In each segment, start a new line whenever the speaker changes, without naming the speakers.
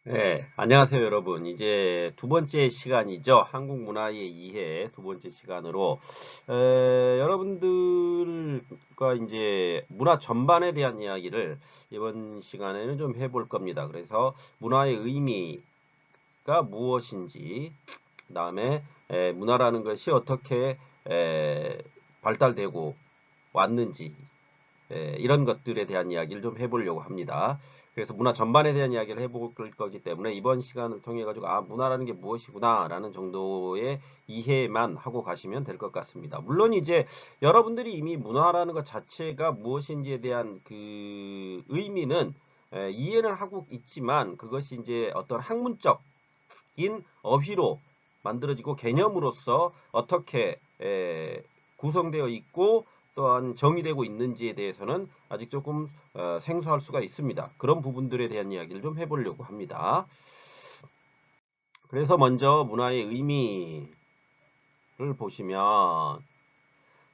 네, 안녕하세요, 여러분. 이제 두 번째 시간이죠. 한국 문화의 이해 두 번째 시간으로, 여러분들과 이제 문화 전반에 대한 이야기를 이번 시간에는 좀 해볼 겁니다. 그래서 문화의 의미가 무엇인지, 그다음에 문화라는 것이 어떻게 발달되고 왔는지, 이런 것들에 대한 이야기를 좀 해보려고 합니다. 그래서 문화 전반에 대한 이야기를 해볼 거기 때문에 이번 시간을 통해 가지고 문화라는 게 무엇이구나라는 정도의 이해만 하고 가시면 될 것 같습니다. 물론 이제 여러분들이 이미 문화라는 것 자체가 무엇인지에 대한 그 의미는 이해는 하고 있지만 그것이 이제 어떤 학문적인 어휘로 만들어지고 개념으로서 어떻게 구성되어 있고 또한 정의되고 있는지에 대해서는 아직 조금 생소할 수가 있습니다. 그런 부분들에 대한 이야기를 좀 해보려고 합니다. 그래서 먼저 문화의 의미를 보시면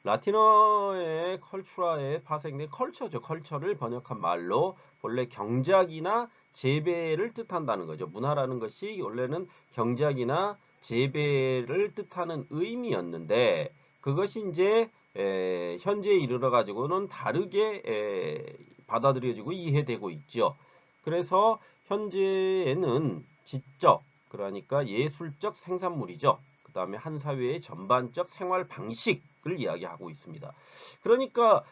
라틴어의 컬츄라에 파생된 컬처죠. 컬처를 번역한 말로 본래 경작이나 재배를 뜻한다는 거죠. 문화라는 것이 원래는 경작이나 재배를 뜻하는 의미였는데 그것이 이제 현재에 이르러 가지고는 다르게 받아들여지고 이해되고 있죠. 그래서 현재에는 지적, 그러니까 예술적 생산물이죠. 그 다음에 한 사회의 전반적 생활 방식을 이야기하고 있습니다. 그러니까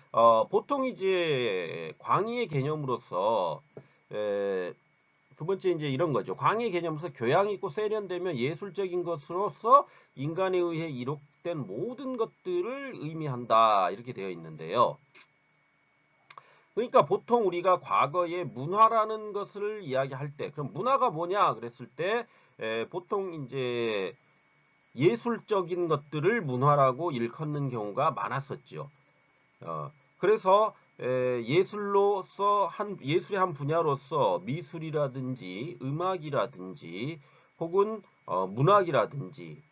보통 이제 광의의 개념으로서 에, 두 번째 이제 이런 거죠. 광의 개념에서 교양 있고 세련되면 예술적인 것으로서 인간에 의해 이룩된 모든 것들을 의미한다. 이렇게 되어 있는데요. 그러니까 보통 우리가 과거에 문화라는 것을 이야기할 때, 그럼 문화가 뭐냐 그랬을 때, 보통 이제 예술적인 것들을 문화라고 일컫는 경우가 많았었죠. 그래서 예술로서 예술의 한 분야로서 미술이라든지 음악이라든지 혹은 문학이라든지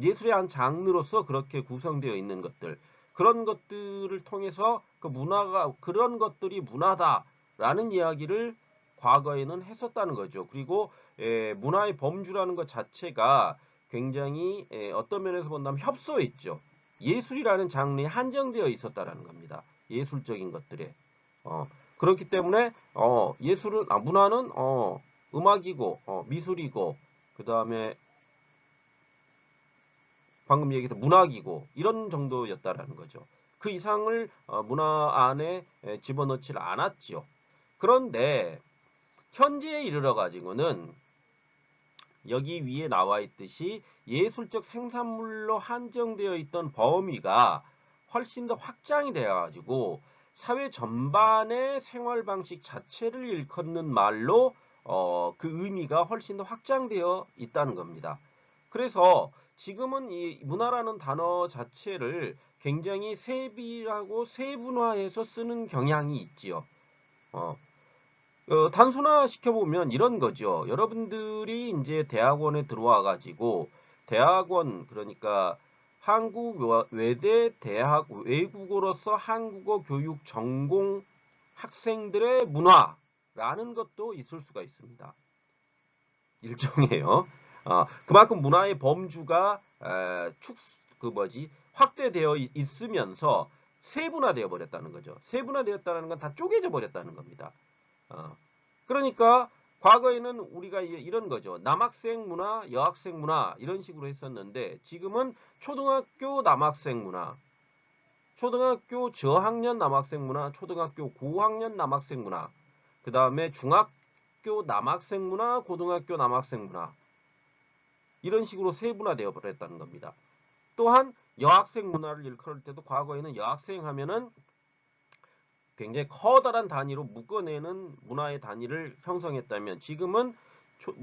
예술의 한 장르로서 그렇게 구성되어 있는 것들 그런 것들을 통해서 그 문화가 그런 것들이 문화다라는 이야기를 과거에는 했었다는 거죠. 그리고 문화의 범주라는 것 자체가 굉장히 어떤 면에서 본다면 협소했죠. 예술이라는 장르에 한정되어 있었다라는 겁니다. 예술적인 것들에. 그렇기 때문에 예술은 문화는 음악이고 미술이고 그다음에 방금 얘기했던 문학이고 이런 정도였다라는 거죠. 그 이상을 문화 안에 집어넣질 않았죠. 그런데 현재에 이르러 가지고는 여기 위에 나와 있듯이 예술적 생산물로 한정되어 있던 범위가 훨씬 더 확장이 되어 가지고 사회 전반의 생활 방식 자체를 일컫는 말로 그 의미가 훨씬 더 확장되어 있다는 겁니다. 그래서 지금은 이 문화라는 단어 자체를 굉장히 세비하고 세분화해서 쓰는 경향이 있지요. 어, 단순화 시켜보면 이런 거죠. 여러분들이 이제 대학원에 들어와 가지고 대학원 그러니까 한국 외대 대학 외국어로서 한국어 교육 전공 학생들의 문화라는 것도 있을 수가 있습니다. 일종의요. 그만큼 문화의 범주가 그 뭐지 확대되어 있으면서 세분화되어 버렸다는 거죠. 세분화되었다는 건 다 쪼개져 버렸다는 겁니다. 어, 그러니까 과거에는 우리가 이런 거죠. 남학생 문화, 여학생 문화 이런 식으로 했었는데 지금은 초등학교 남학생 문화, 초등학교 저학년 남학생 문화, 초등학교 고학년 남학생 문화, 그 다음에 중학교 남학생 문화, 고등학교 남학생 문화 이런 식으로 세분화되어 버렸다는 겁니다. 또한 여학생 문화를 일컬을 때도 과거에는 여학생 하면은 굉장히 커다란 단위로 묶어내는 문화의 단위를 형성했다면 지금은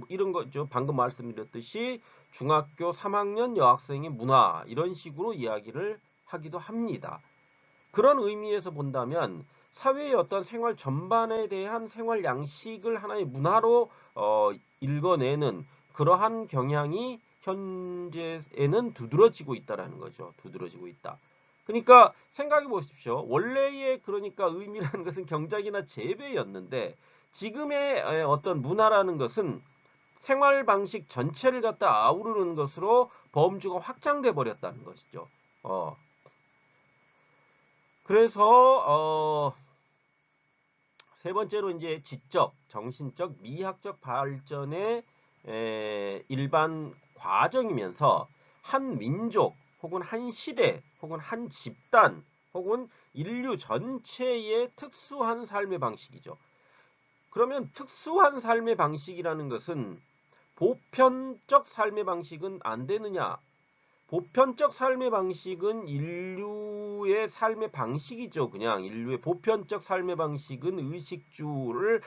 이런 거죠. 방금 말씀드렸듯이 중학교 3학년 여학생의 문화 이런 식으로 이야기를 하기도 합니다. 그런 의미에서 본다면 사회의 어떤 생활 전반에 대한 생활 양식을 하나의 문화로 읽어내는 그러한 경향이 현재에는 두드러지고 있다라는 거죠. 두드러지고 있다. 그러니까 생각해 보십시오. 원래의 그러니까 의미라는 것은 경작이나 재배였는데 지금의 어떤 문화라는 것은 생활 방식 전체를 갖다 아우르는 것으로 범주가 확장돼 버렸다는 것이죠. 그래서 세 번째로 이제 지적, 정신적, 미학적 발전의 일반 과정이면서 한 민족 혹은 한 시대 혹은 한 집단 혹은 인류 전체의 특수한 삶의 방식이죠. 그러면 특수한 삶의 방식이라는 것은 보편적 삶의 방식은 안 되느냐? 보편적 삶의 방식은 인류의 삶의 방식이죠. 그냥 인류의 보편적 삶의 방식은 의식주를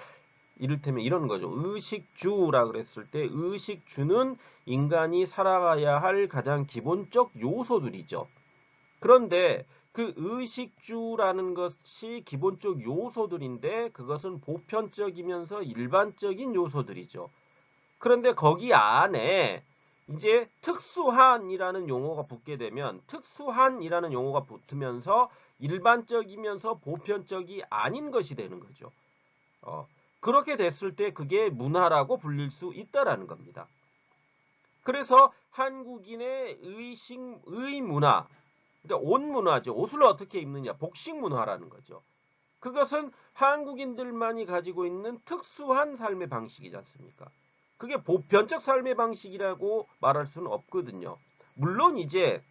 이를테면 이런 거죠. 의식주라 그랬을 때 의식주는 인간이 살아가야 할 가장 기본적 요소들이죠. 그런데 그 의식주라는 것이 기본적 요소들인데 그것은 보편적이면서 일반적인 요소들이죠. 그런데 거기 안에 이제 특수한이라는 용어가 붙게 되면 특수한이라는 용어가 붙으면서 일반적이면서 보편적이 아닌 것이 되는 거죠. 그렇게 됐을 때 그게 문화라고 불릴 수 있다라는 겁니다. 그래서 한국인의 의문화, 그러니까 옷 문화죠. 옷을 어떻게 입느냐, 복식 문화라는 거죠. 그것은 한국인들만이 가지고 있는 특수한 삶의 방식이지 않습니까? 그게 보편적 삶의 방식이라고 말할 수는 없거든요. 물론 이제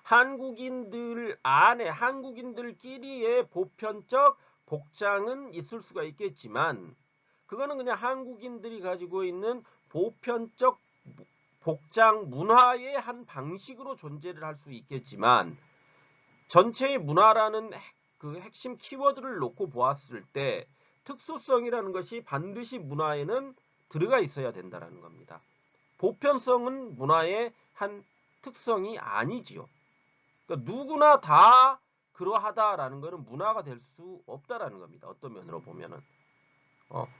한국인들 안에 한국인들끼리의 보편적 복장은 있을 수가 있겠지만 그거는 그냥 한국인들이 가지고 있는 보편적 복장 문화의 한 방식으로 존재를 할 수 있겠지만 전체의 문화라는 그 핵심 키워드를 놓고 보았을 때 특수성이라는 것이 반드시 문화에는 들어가 있어야 된다는 겁니다. 보편성은 문화의 한 특성이 아니지요. 그러니까 누구나 다 그러하다라는 것은 문화가 될 수 없다라는 겁니다. 어떤 면으로 보면은.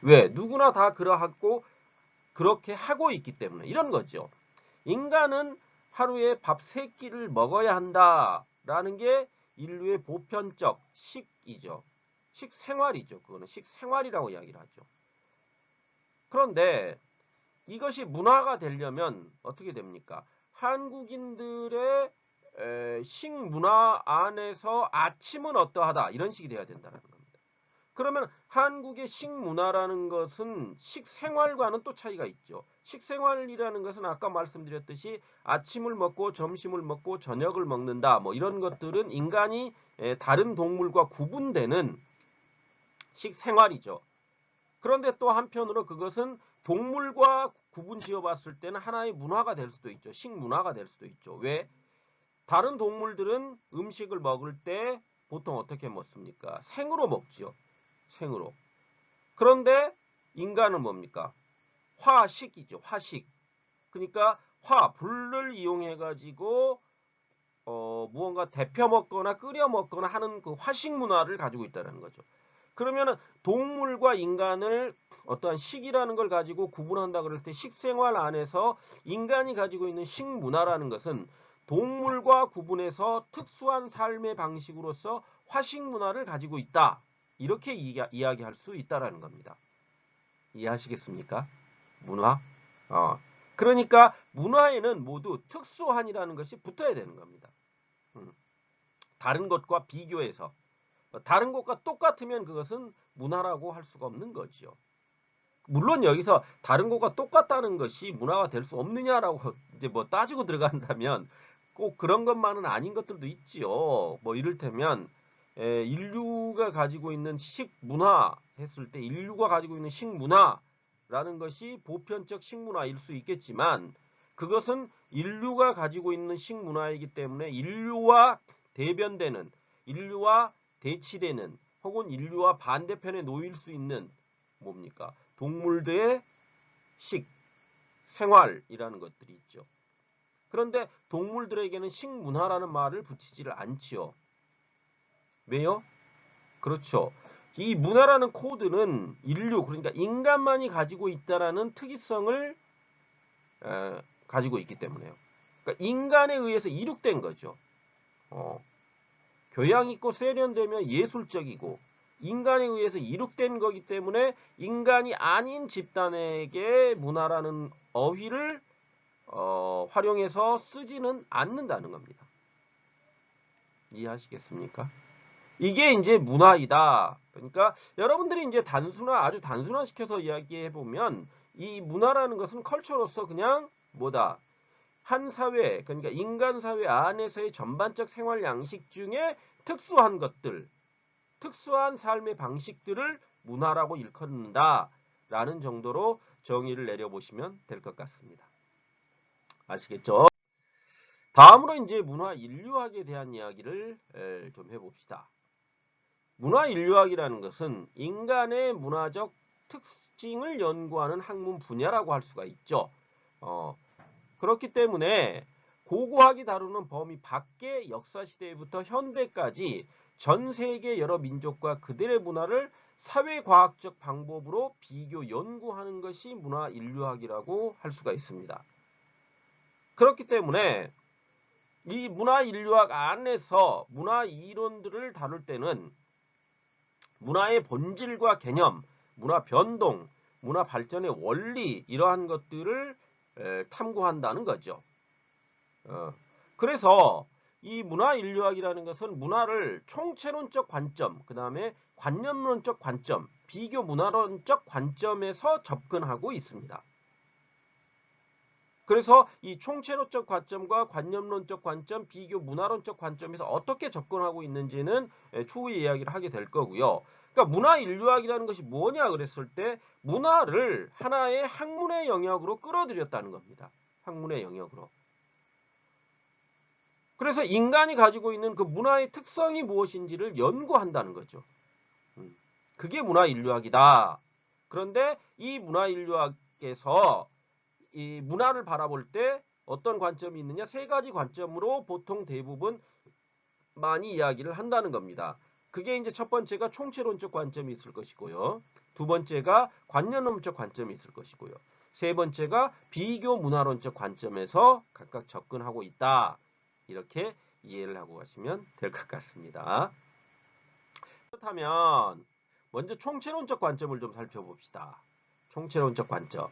왜? 누구나 다 그러하고 그렇게 하고 있기 때문에 이런 거죠. 인간은 하루에 밥 3끼를 먹어야 한다라는 게 인류의 보편적 식이죠. 식생활이죠. 그거는 식생활이라고 이야기를 하죠. 그런데 이것이 문화가 되려면 어떻게 됩니까? 한국인들의 식문화 안에서 아침은 어떠하다 이런 식이 돼야 된다는 겁니다. 그러면 한국의 식문화라는 것은 식생활과는 또 차이가 있죠. 식생활이라는 것은 아까 말씀드렸듯이 아침을 먹고 점심을 먹고 저녁을 먹는다 뭐 이런 것들은 인간이 다른 동물과 구분되는 식생활이죠. 그런데 또 한편으로 그것은 동물과 구분 지어봤을 때는 하나의 문화가 될 수도 있죠. 식문화가 될 수도 있죠. 왜? 다른 동물들은 음식을 먹을 때 보통 어떻게 먹습니까? 생으로 먹지요. 생으로. 그런데 인간은 뭡니까? 화식이죠. 화식. 그러니까 불을 이용해 가지고 무언가 데펴 먹거나 끓여 먹거나 하는 그 화식 문화를 가지고 있다는 거죠. 그러면은 동물과 인간을 어떠한 식이라는 걸 가지고 구분한다 그럴 때 식생활 안에서 인간이 가지고 있는 식문화라는 것은 동물과 구분해서 특수한 삶의 방식으로서 화식 문화를 가지고 있다. 이렇게 이야기할 수 있다라는 겁니다. 이해하시겠습니까? 문화? 그러니까 문화에는 모두 특수한이라는 것이 붙어야 되는 겁니다. 다른 것과 비교해서. 다른 것과 똑같으면 그것은 문화라고 할 수가 없는 거죠. 물론 여기서 다른 것과 똑같다는 것이 문화가 될 수 없느냐라고 이제 뭐 따지고 들어간다면 꼭 그런 것만은 아닌 것들도 있지요. 뭐 이를테면 인류가 가지고 있는 식문화 했을 때 인류가 가지고 있는 식문화라는 것이 보편적 식문화일 수 있겠지만 그것은 인류가 가지고 있는 식문화이기 때문에 인류와 대변되는 인류와 대치되는 혹은 인류와 반대편에 놓일 수 있는 뭡니까? 동물들의 식, 생활이라는 것들이 있죠. 그런데 동물들에게는 식문화라는 말을 붙이지를 않지요. 왜요? 그렇죠. 이 문화라는 코드는 인류, 그러니까 인간만이 가지고 있다라는 특이성을 가지고 있기 때문에요. 그러니까 인간에 의해서 이룩된 거죠. 교양 있고 세련되며 예술적이고 인간에 의해서 이룩된 거기 때문에 인간이 아닌 집단에게 문화라는 어휘를 활용해서 쓰지는 않는다는 겁니다. 이해하시겠습니까? 이게 이제 문화이다. 그러니까 여러분들이 이제 아주 단순화시켜서 이야기해 보면 이 문화라는 것은 컬처로서 그냥 뭐다? 한 사회, 그러니까 인간 사회 안에서의 전반적 생활 양식 중에 특수한 것들, 특수한 삶의 방식들을 문화라고 일컫는다라는 정도로 정의를 내려보시면 될 것 같습니다. 아시겠죠? 다음으로 이제 문화 인류학에 대한 이야기를 좀 해봅시다. 문화 인류학이라는 것은 인간의 문화적 특징을 연구하는 학문 분야라고 할 수가 있죠. 그렇기 때문에 고고학이 다루는 범위 밖의 역사시대부터 현대까지 전 세계 여러 민족과 그들의 문화를 사회과학적 방법으로 비교 연구하는 것이 문화 인류학이라고 할 수가 있습니다. 그렇기 때문에 이 문화 인류학 안에서 문화 이론들을 다룰 때는 문화의 본질과 개념, 문화 변동, 문화 발전의 원리 이러한 것들을 탐구한다는 거죠. 그래서 이 문화 인류학이라는 것은 문화를 총체론적 관점, 그 다음에 관념론적 관점, 비교 문화론적 관점에서 접근하고 있습니다. 그래서 이 총체론적 관점과 관념론적 관점, 비교 문화론적 관점에서 어떻게 접근하고 있는지는 추후에 이야기를 하게 될 거고요. 그러니까 문화 인류학이라는 것이 뭐냐 그랬을 때 문화를 하나의 학문의 영역으로 끌어들였다는 겁니다. 학문의 영역으로. 그래서 인간이 가지고 있는 그 문화의 특성이 무엇인지를 연구한다는 거죠. 그게 문화 인류학이다. 그런데 이 문화 인류학에서 이 문화를 바라볼 때 어떤 관점이 있느냐? 세 가지 관점으로 보통 대부분 많이 이야기를 한다는 겁니다. 그게 이제 첫 번째가 총체론적 관점이 있을 것이고요. 두 번째가 관념론적 관점이 있을 것이고요. 세 번째가 비교 문화론적 관점에서 각각 접근하고 있다. 이렇게 이해를 하고 가시면 될 것 같습니다. 그렇다면 먼저 총체론적 관점을 좀 살펴봅시다. 총체론적 관점.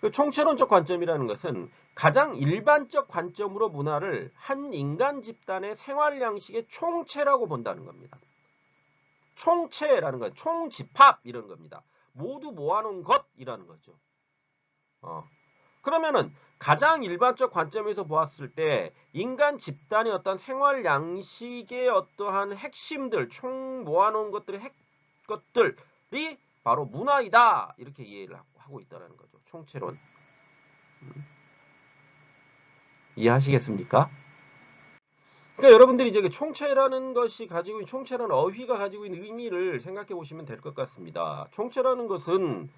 그 총체론적 관점이라는 것은 가장 일반적 관점으로 문화를 한 인간 집단의 생활 양식의 총체라고 본다는 겁니다. 총체라는 건 총집합 이런 겁니다. 모두 모아놓은 것이라는 거죠. 그러면은 가장 일반적 관점에서 보았을 때 인간 집단의 어떤 생활 양식의 어떠한 핵심들, 총 모아놓은 것들이 바로 문화이다 이렇게 이해를 하고 있다는 거죠. 총체론. 이해하시겠습니까? 그러니까 여러분들이 이제 총체라는 것이 가지고 있는 총체라는 어휘가 가지고 있는 의미를 생각해 보시면 될 것 같습니다. 총체라는 것은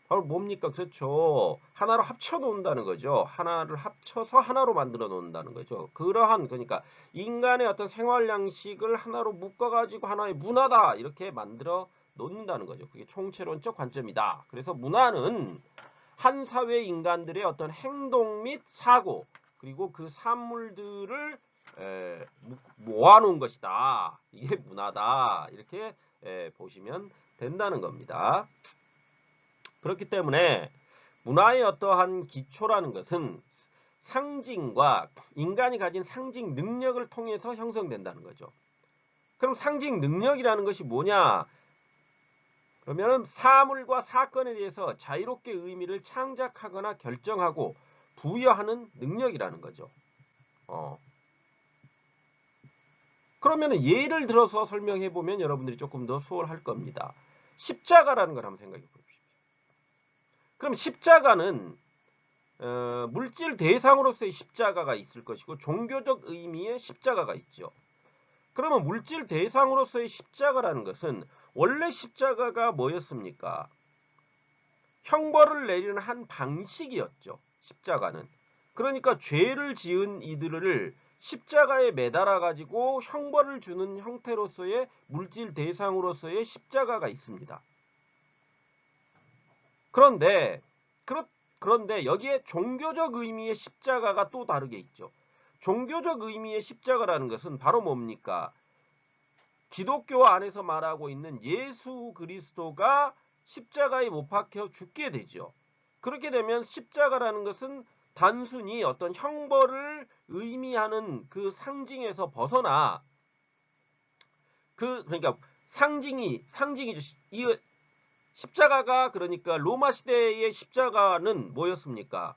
바로 뭡니까? 그렇죠. 하나로 합쳐 놓는다는 거죠. 하나를 합쳐서 하나로 만들어 놓는다는 거죠. 그러니까 인간의 어떤 생활 양식을 하나로 묶어 가지고 하나의 문화다 이렇게 만들어 놓는다는 거죠. 그게 총체론적 관점이다. 그래서 문화는 한 사회 인간들의 어떤 행동 및 사고 그리고 그 산물들을 모아놓은 것이다. 이게 문화다. 이렇게 보시면 된다는 겁니다. 그렇기 때문에 문화의 어떠한 기초라는 것은 상징과 인간이 가진 상징 능력을 통해서 형성된다는 거죠. 그럼 상징 능력이라는 것이 뭐냐? 그러면 사물과 사건에 대해서 자유롭게 의미를 창작하거나 결정하고 부여하는 능력이라는 거죠. 그러면 예를 들어서 설명해 보면 여러분들이 조금 더 수월할 겁니다. 십자가라는 걸 한번 생각해 보십시오. 그럼 십자가는 물질 대상으로서의 십자가가 있을 것이고 종교적 의미의 십자가가 있죠. 그러면 물질 대상으로서의 십자가라는 것은 원래 십자가가 뭐였습니까? 형벌을 내리는 한 방식이었죠. 십자가는. 그러니까 죄를 지은 이들을 십자가에 매달아 가지고 형벌을 주는 형태로서의 물질 대상으로서의 십자가가 있습니다. 그런데 여기에 종교적 의미의 십자가가 또 다르게 있죠. 종교적 의미의 십자가라는 것은 바로 뭡니까? 기독교 안에서 말하고 있는 예수 그리스도가 십자가에 못 박혀 죽게 되죠. 그렇게 되면 십자가라는 것은 단순히 어떤 형벌을 의미하는 그 상징에서 벗어나 그러니까 상징이죠. 이 십자가가 그러니까 로마 시대의 십자가는 뭐였습니까?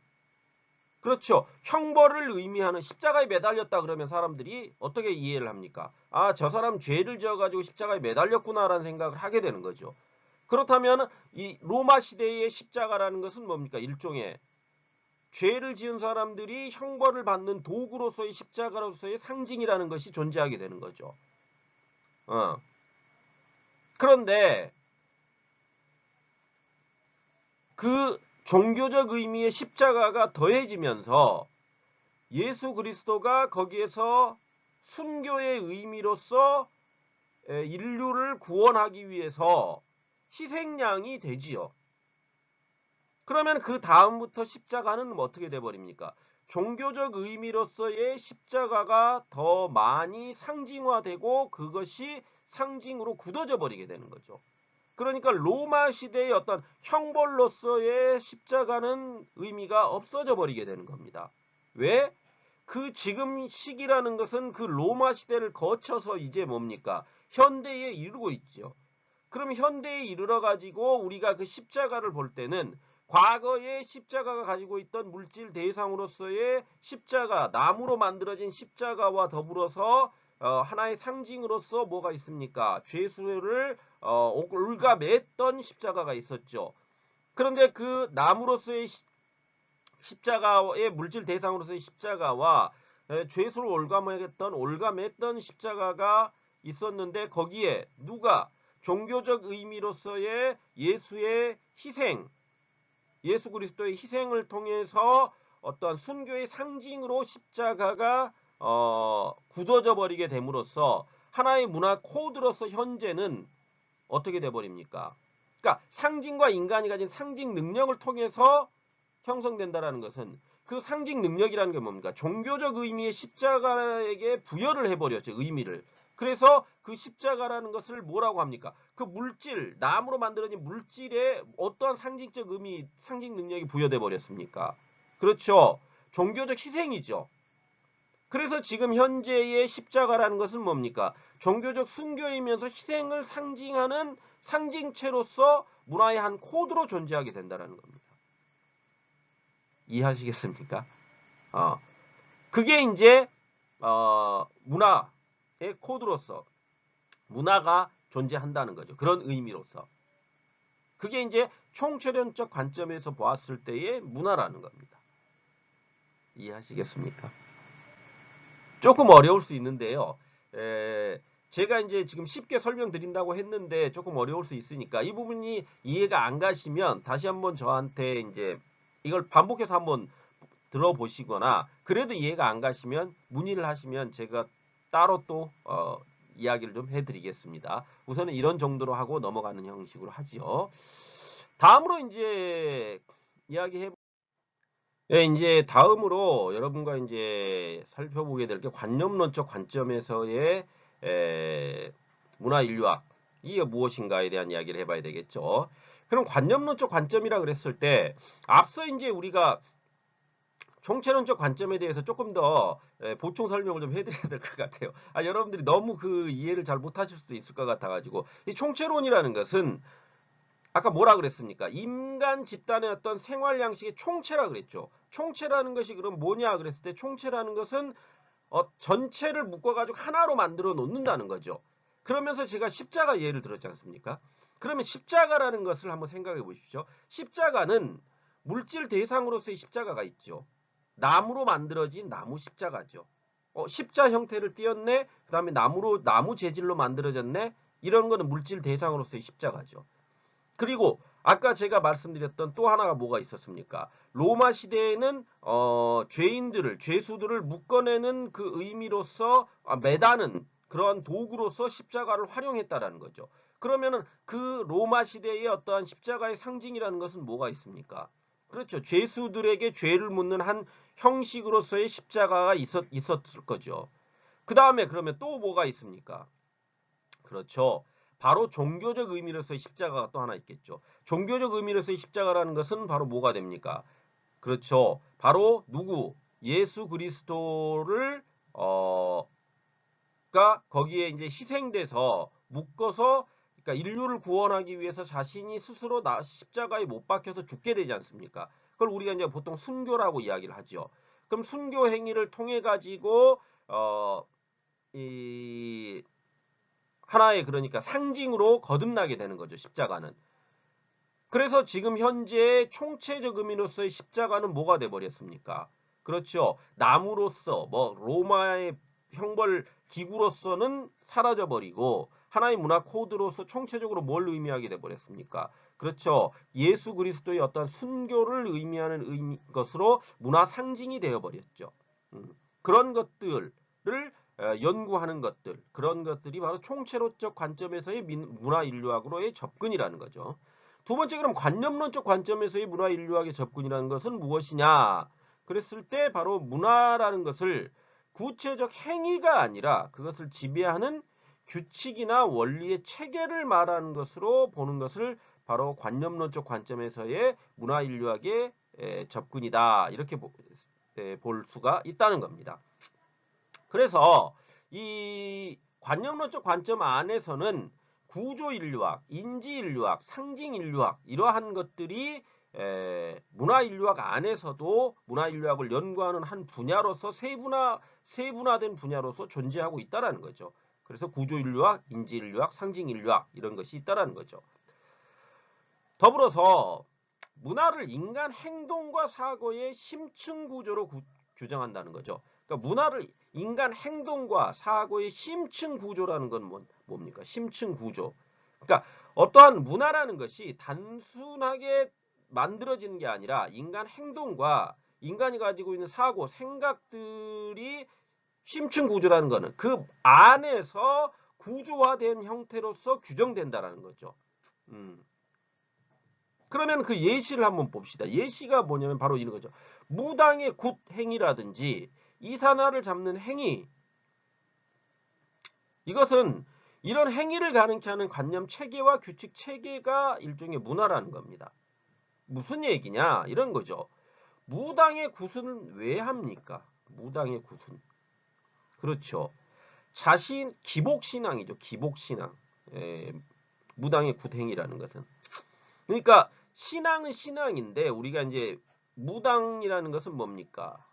그렇죠. 형벌을 의미하는 십자가에 매달렸다 그러면 사람들이 어떻게 이해를 합니까? 아, 저 사람 죄를 지어가지고 십자가에 매달렸구나라는 생각을 하게 되는 거죠. 그렇다면 이 로마 시대의 십자가라는 것은 뭡니까? 일종의 죄를 지은 사람들이 형벌을 받는 도구로서의 십자가로서의 상징이라는 것이 존재하게 되는 거죠. 그런데 그 종교적 의미의 십자가가 더해지면서 예수 그리스도가 거기에서 순교의 의미로서 인류를 구원하기 위해서 희생양이 되지요. 그러면 그 다음부터 십자가는 어떻게 돼버립니까? 종교적 의미로서의 십자가가 더 많이 상징화되고 그것이 상징으로 굳어져 버리게 되는 거죠. 그러니까 로마 시대의 어떤 형벌로서의 십자가는 의미가 없어져 버리게 되는 겁니다. 왜? 그 지금 시기라는 것은 그 로마 시대를 거쳐서 이제 뭡니까? 현대에 이르고 있죠. 그럼 현대에 이르러 가지고 우리가 그 십자가를 볼 때는 과거에 십자가가 가지고 있던 물질 대상으로서의 십자가, 나무로 만들어진 십자가와 더불어서 하나의 상징으로서 뭐가 있습니까? 죄수를 올가맸던 십자가가 있었죠. 그런데 그 나무로서의 십자가의 물질 대상으로서의 십자가와 죄수를 올가맸던 십자가가 있었는데 거기에 누가 종교적 의미로서의 예수의 희생, 예수 그리스도의 희생을 통해서 어떤 순교의 상징으로 십자가가 굳어져 버리게 됨으로써 하나의 문화 코드로서 현재는 어떻게 돼 버립니까? 그러니까 상징과 인간이 가진 상징 능력을 통해서 형성된다라는 것은 그 상징 능력이라는 게 뭡니까? 종교적 의미의 십자가에게 부여를 해버렸죠. 의미를. 그래서 그 십자가라는 것을 뭐라고 합니까? 그 물질, 나무로 만들어진 물질에 어떠한 상징적 의미, 상징 능력이 부여돼 버렸습니까? 그렇죠. 종교적 희생이죠. 그래서 지금 현재의 십자가라는 것은 뭡니까? 종교적 순교이면서 희생을 상징하는 상징체로서 문화의 한 코드로 존재하게 된다는 겁니다. 이해하시겠습니까? 그게 이제 문화의 코드로서 문화가 존재한다는 거죠. 그런 의미로서. 그게 이제 총체론적 관점에서 보았을 때의 문화라는 겁니다. 이해하시겠습니까? 조금 어려울 수 있는데요. 제가 이제 지금 쉽게 설명드린다고 했는데 조금 어려울 수 있으니까 이 부분이 이해가 안 가시면 다시 한번 저한테 이제 이걸 반복해서 한번 들어보시거나 그래도 이해가 안 가시면 문의를 하시면 제가 따로 또 이야기를 좀 해드리겠습니다. 우선은 이런 정도로 하고 넘어가는 형식으로 하지요. 다음으로 이제 이야기해 네, 이제 다음으로 여러분과 이제 살펴보게 될 게 관념론적 관점에서의 문화 인류학 이게 무엇인가에 대한 이야기를 해봐야 되겠죠. 그럼 관념론적 관점이라 그랬을 때 앞서 이제 우리가 총체론적 관점에 대해서 조금 더 보충 설명을 좀 해드려야 될 것 같아요. 여러분들이 너무 그 이해를 잘 못하실 수도 있을 것 같아가지고 이 총체론이라는 것은 아까 뭐라 그랬습니까? 인간 집단의 어떤 생활 양식의 총체라 그랬죠. 총체라는 것이 그럼 뭐냐 그랬을 때 총체라는 것은 전체를 묶어가지고 하나로 만들어 놓는다는 거죠. 그러면서 제가 십자가 예를 들었지 않습니까? 그러면 십자가라는 것을 한번 생각해 보십시오. 십자가는 물질 대상으로서의 십자가가 있죠. 나무로 만들어진 나무 십자가죠. 십자 형태를 띄었네. 그 다음에 나무 재질로 만들어졌네. 이런 거는 물질 대상으로서의 십자가죠. 그리고 아까 제가 말씀드렸던 또 하나가 뭐가 있었습니까? 로마 시대에는 죄수들을 묶어내는 그 의미로서 매다는 그러한 도구로서 십자가를 활용했다라는 거죠. 그러면은 그 로마 시대의 어떠한 십자가의 상징이라는 것은 뭐가 있습니까? 그렇죠. 죄수들에게 죄를 묻는 한 형식으로서의 십자가가 있었을 거죠. 그 다음에 그러면 또 뭐가 있습니까? 그렇죠. 바로 종교적 의미로서의 십자가가 또 하나 있겠죠. 종교적 의미로서의 십자가라는 것은 바로 뭐가 됩니까? 그렇죠. 바로 누구? 예수 그리스도를 가 거기에 이제 희생돼서 묶어서 그러니까 인류를 구원하기 위해서 자신이 스스로 십자가에 못 박혀서 죽게 되지 않습니까? 그걸 우리가 이제 보통 순교라고 이야기를 하죠. 그럼 순교 행위를 통해 가지고 이 하나의 그러니까 상징으로 거듭나게 되는 거죠. 십자가는. 그래서 지금 현재 총체적 의미로서의 십자가는 뭐가 돼 버렸습니까? 그렇죠. 나무로서 뭐 로마의 형벌 기구로서는 사라져 버리고 하나의 문화 코드로서 총체적으로 뭘 의미하게 돼 버렸습니까? 그렇죠. 예수 그리스도의 어떤 순교를 의미하는 것으로 문화 상징이 되어 버렸죠. 그런 것들을 연구하는 것들, 그런 것들이 바로 총체론적 관점에서의 문화 인류학으로의 접근이라는 거죠. 두 번째, 그럼 관념론적 관점에서의 문화 인류학의 접근이라는 것은 무엇이냐? 그랬을 때 바로 문화라는 것을 구체적 행위가 아니라 그것을 지배하는 규칙이나 원리의 체계를 말하는 것으로 보는 것을 바로 관념론적 관점에서의 문화 인류학의 접근이다. 이렇게 볼 수가 있다는 겁니다. 그래서 이 관념론적 관점 안에서는 구조인류학, 인지인류학, 상징인류학 이러한 것들이 문화인류학 안에서도 문화인류학을 연구하는 한 분야로서 세분화된 분야로서 존재하고 있다는 거죠. 그래서 구조인류학, 인지인류학, 상징인류학 이런 것이 있다는 거죠. 더불어서 문화를 인간 행동과 사고의 심층 구조로 규정한다는 거죠. 그러니까 문화를 인간 행동과 사고의 심층 구조라는 건 뭡니까? 심층 구조. 그러니까 어떠한 문화라는 것이 단순하게 만들어지는 게 아니라 인간 행동과 인간이 가지고 있는 사고, 생각들이 심층 구조라는 거는 그 안에서 구조화된 형태로서 규정된다라는 거죠. 그러면 그 예시를 한번 봅시다. 예시가 뭐냐면 바로 이런 거죠. 무당의 굿 행위라든지 이산화를 잡는 행위. 이것은 이런 행위를 가능케 하는 관념 체계와 규칙 체계가 일종의 문화라는 겁니다. 무슨 얘기냐? 이런 거죠. 무당의 굿은 왜 합니까? 무당의 굿은. 그렇죠. 자신 기복신앙이죠. 기복신앙. 무당의 굿 행위라는 것은. 그러니까 신앙은 신앙인데 우리가 이제 무당이라는 것은 뭡니까?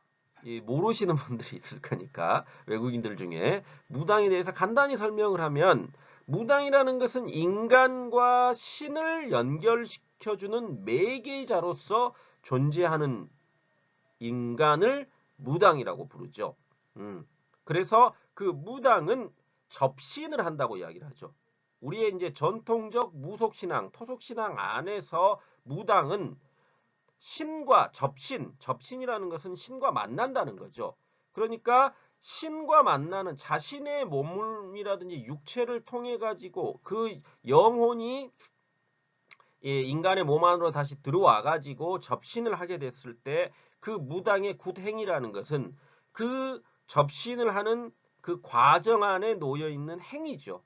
모르시는 분들이 있을 거니까 외국인들 중에 무당에 대해서 간단히 설명을 하면 무당이라는 것은 인간과 신을 연결시켜주는 매개자로서 존재하는 인간을 무당이라고 부르죠. 그래서 그 무당은 접신을 한다고 이야기를 하죠. 우리의 이제 전통적 무속신앙, 토속신앙 안에서 무당은 신과 접신이라는 것은 신과 만난다는 거죠. 그러니까 신과 만나는 자신의 몸이라든지 육체를 통해 가지고 그 영혼이 인간의 몸 안으로 다시 들어와 가지고 접신을 하게 됐을 때 그 무당의 굿행위라는 것은 그 접신을 하는 그 과정 안에 놓여 있는 행위죠.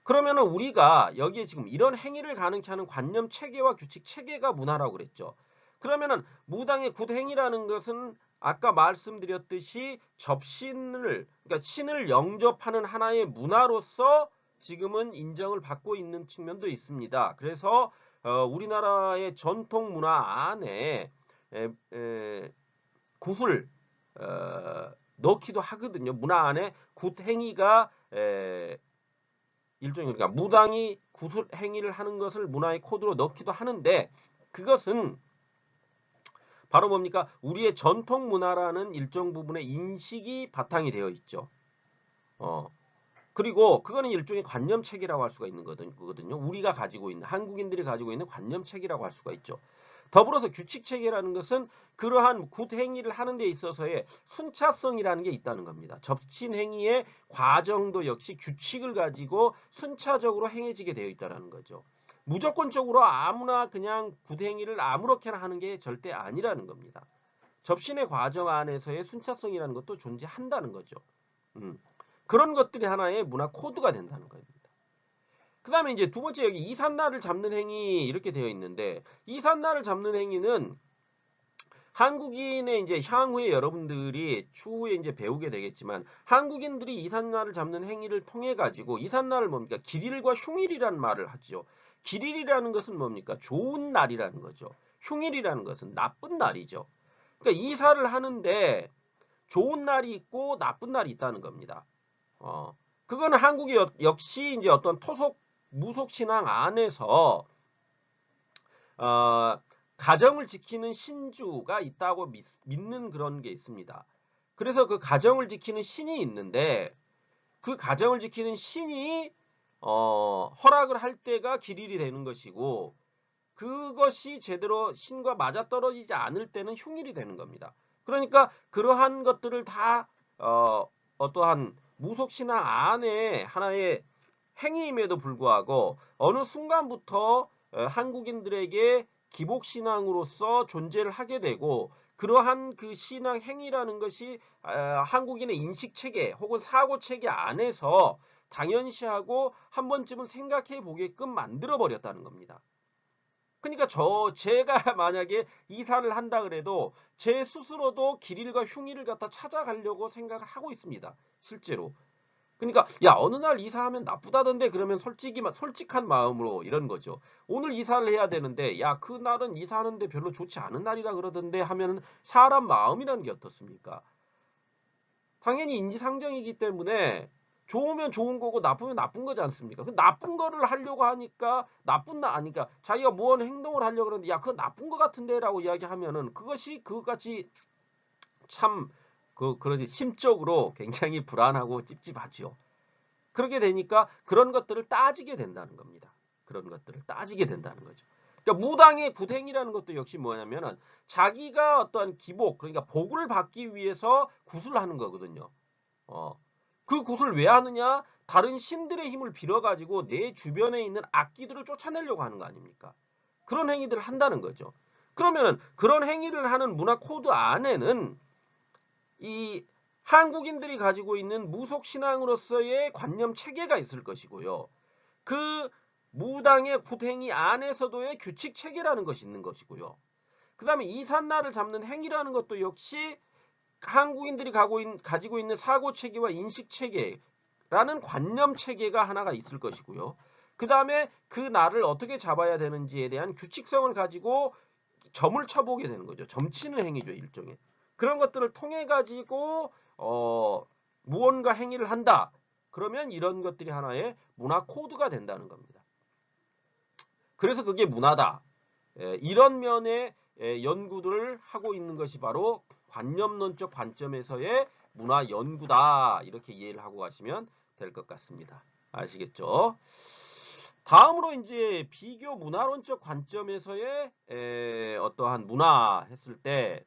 그러면은 우리가 여기에 지금 이런 행위를 가능케 하는 관념 체계와 규칙 체계가 문화라고 그랬죠. 그러면은 무당의 굿행위라는 것은 아까 말씀드렸듯이 접신을 그러니까 신을 영접하는 하나의 문화로서 지금은 인정을 받고 있는 측면도 있습니다. 그래서 우리나라의 전통 문화 안에 굿을 넣기도 하거든요. 문화 안에 굿행위가 일종의 그러니까 무당이 구술 행위를 하는 것을 문화의 코드로 넣기도 하는데 그것은 바로 뭡니까? 우리의 전통 문화라는 일정 부분의 인식이 바탕이 되어 있죠. 그리고 그거는 일종의 관념 체계라고 할 수가 있는 거거든요. 우리가 가지고 있는 한국인들이 가지고 있는 관념 체계라고 할 수가 있죠. 더불어서 규칙 체계라는 것은 그러한 굿 행위를 하는 데 있어서의 순차성이라는 게 있다는 겁니다. 접신 행위의 과정도 역시 규칙을 가지고 순차적으로 행해지게 되어 있다는 거죠. 무조건적으로 아무나 그냥 굿 행위를 아무렇게나 하는 게 절대 아니라는 겁니다. 접신의 과정 안에서의 순차성이라는 것도 존재한다는 거죠. 그런 것들이 하나의 문화 코드가 된다는 겁니다. 그 다음에 이제 두 번째 여기 이삿날을 잡는 행위 이렇게 되어 있는데, 이삿날을 잡는 행위는 한국인의 이제 향후에 여러분들이 추후에 이제 배우게 되겠지만, 한국인들이 이삿날을 잡는 행위를 통해 가지고, 이삿날을 뭡니까? 길일과 흉일이라는 말을 하죠. 길일이라는 것은 뭡니까? 좋은 날이라는 거죠. 흉일이라는 것은 나쁜 날이죠. 그러니까 이사를 하는데 좋은 날이 있고 나쁜 날이 있다는 겁니다. 그거는 한국이 역시 이제 어떤 무속 신앙 안에서 가정을 지키는 신주가 있다고 믿는 그런 게 있습니다. 그래서 그 가정을 지키는 신이 있는데, 그 가정을 지키는 신이 허락을 할 때가 길일이 되는 것이고, 그것이 제대로 신과 맞아떨어지지 않을 때는 흉일이 되는 겁니다. 그러니까 그러한 것들을 다 어떠한 무속신앙 안에 하나의 행위임에도 불구하고 어느 순간부터 한국인들에게 기복신앙으로서 존재를 하게 되고, 그러한 그 신앙 행위라는 것이 한국인의 인식체계 혹은 사고체계 안에서 당연시하고 한 번쯤은 생각해 보게끔 만들어 버렸다는 겁니다. 그러니까 제가 만약에 이사를 한다 그래도 제 스스로도 길일과 흉일을 갖다 찾아가려고 생각을 하고 있습니다. 실제로. 그러니까 야, 어느 날 이사하면 나쁘다던데, 그러면 솔직한 마음으로 이런 거죠. 오늘 이사를 해야 되는데 야, 그날은 이사하는데 별로 좋지 않은 날이라 그러던데 하면 사람 마음이라는 게 어떻습니까? 당연히 인지상정이기 때문에 좋으면 좋은 거고 나쁘면 나쁜 거지 않습니까? 그 나쁜 거를 하려고 하니까 아니까 자기가 무언 행동을 하려고 그러는데 야, 그거 나쁜 거 같은데라고 이야기하면은 그것이 그것같이 참 그러지 심적으로 굉장히 불안하고 찝찝하죠. 그렇게 되니까 그런 것들을 따지게 된다는 겁니다. 그런 것들을 따지게 된다는 거죠. 그러니까 무당의 굿행이라는 것도 역시 뭐냐면은 자기가 어떠한 기복, 그러니까 복을 받기 위해서 굿을 하는 거거든요. 그 굿을 왜 하느냐? 다른 신들의 힘을 빌어가지고 내 주변에 있는 악기들을 쫓아내려고 하는 거 아닙니까? 그런 행위들을 한다는 거죠. 그러면은 그런 행위를 하는 문화 코드 안에는 이 한국인들이 가지고 있는 무속 신앙으로서의 관념 체계가 있을 것이고요. 그 무당의 굿행위 안에서도의 규칙 체계라는 것이 있는 것이고요. 그 다음에 이삿날을 잡는 행위라는 것도 역시 한국인들이 가지고 있는 사고 체계와 인식 체계라는 관념 체계가 하나가 있을 것이고요. 그 다음에 그 날을 어떻게 잡아야 되는지에 대한 규칙성을 가지고 점을 쳐보게 되는 거죠. 점치는 행위죠, 일종의. 그런 것들을 통해 가지고 무언가 행위를 한다. 그러면 이런 것들이 하나의 문화 코드가 된다는 겁니다. 그래서 그게 문화다. 이런 면의 연구들을 하고 있는 것이 바로 관념론적 관점에서의 문화 연구다. 이렇게 이해를 하고 가시면 될 것 같습니다. 아시겠죠? 다음으로 이제 비교 문화론적 관점에서의 어떠한 문화 했을 때,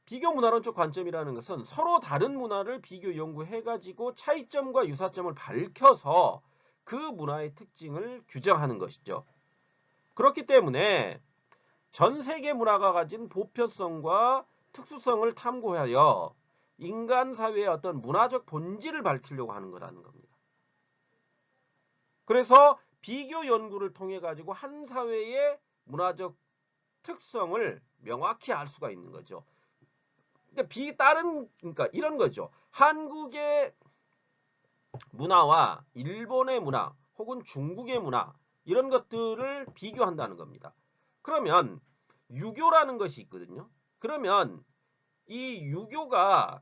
비교 문화론적 관점이라는 것은 서로 다른 문화를 비교 연구해가지고 차이점과 유사점을 밝혀서 그 문화의 특징을 규정하는 것이죠. 그렇기 때문에 전 세계 문화가 가진 보편성과 특수성을 탐구하여 인간 사회의 어떤 문화적 본질을 밝히려고 하는 거라는 겁니다. 그래서 비교 연구를 통해 가지고 한 사회의 문화적 특성을 명확히 알 수가 있는 거죠. 그러니까 이런 거죠. 한국의 문화와 일본의 문화 혹은 중국의 문화, 이런 것들을 비교한다는 겁니다. 그러면 유교라는 것이 있거든요. 그러면 이 유교가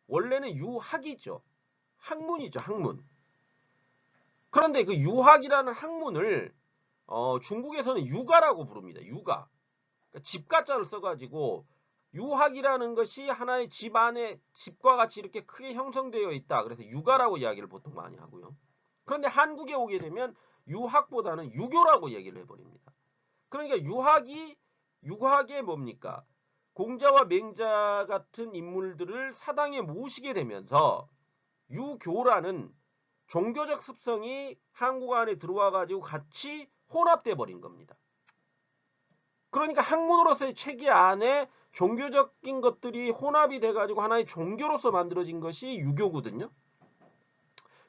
원래는 유학이죠. 학문이죠, 학문. 그런데 그 유학이라는 학문을 중국에서는 유가라고 부릅니다. 유가. 그러니까 집가자를 써가지고 유학이라는 것이 하나의 집 안에 집과 같이 이렇게 크게 형성되어 있다. 그래서 유가라고 이야기를 보통 많이 하고요. 그런데 한국에 오게 되면 유학보다는 유교라고 얘기를 해버립니다. 그러니까 유학의 뭡니까? 공자와 맹자 같은 인물들을 사당에 모시게 되면서 유교라는 종교적 습성이 한국 안에 들어와 가지고 같이 혼합돼 버린 겁니다. 그러니까 학문으로서의 체계 안에 종교적인 것들이 혼합이 돼가지고 하나의 종교로서 만들어진 것이 유교거든요.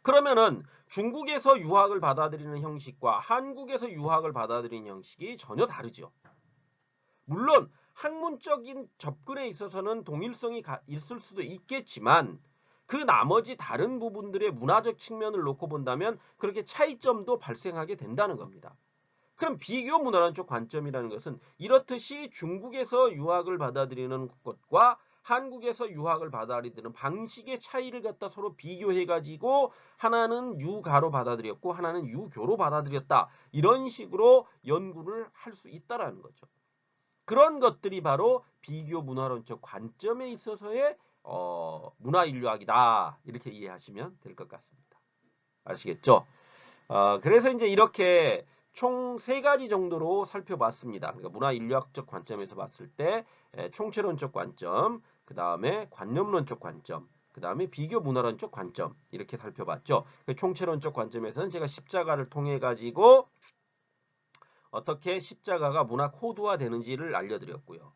그러면은 중국에서 유학을 받아들이는 형식과 한국에서 유학을 받아들이는 형식이 전혀 다르죠. 물론 학문적인 접근에 있어서는 동일성이 있을 수도 있겠지만 그 나머지 다른 부분들의 문화적 측면을 놓고 본다면 그렇게 차이점도 발생하게 된다는 겁니다. 그럼 비교 문화론적 관점이라는 것은 이렇듯이 중국에서 유학을 받아들이는 것과 한국에서 유학을 받아들이는 방식의 차이를 갖다 서로 비교해가지고 하나는 유가로 받아들였고 하나는 유교로 받아들였다. 이런 식으로 연구를 할 수 있다라는 거죠. 그런 것들이 바로 비교 문화론적 관점에 있어서의 문화인류학이다. 이렇게 이해하시면 될 것 같습니다. 아시겠죠? 그래서 이제 이렇게 총 3가지 정도로 살펴봤습니다. 그러니까 문화인류학적 관점에서 봤을 때 총체론적 관점, 그 다음에 관념론적 관점, 그 다음에 비교 문화론적 관점 이렇게 살펴봤죠. 총체론적 관점에서는 제가 십자가를 통해 가지고 어떻게 십자가가 문화 코드화 되는지를 알려드렸고요.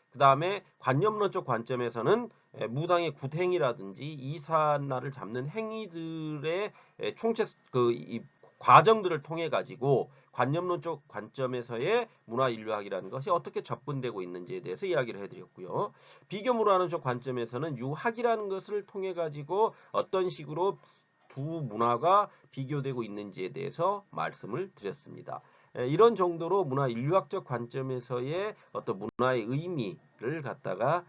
그 다음에 관념론적 관점에서는 무당의 굿행이라든지 이산나를 잡는 행위들의 총체 이 과정들을 통해 가지고 관념론적 관점에서의 문화인류학이라는 것이 어떻게 접근되고 있는지에 대해서 이야기를 해드렸고요. 비교 문화론적 관점에서는 유학이라는 것을 통해 가지고 어떤 식으로 두 문화가 비교되고 있는지에 대해서 말씀을 드렸습니다. 이런 정도로 문화인류학적 관점에서의 어떤 문화의 의미를 갖다가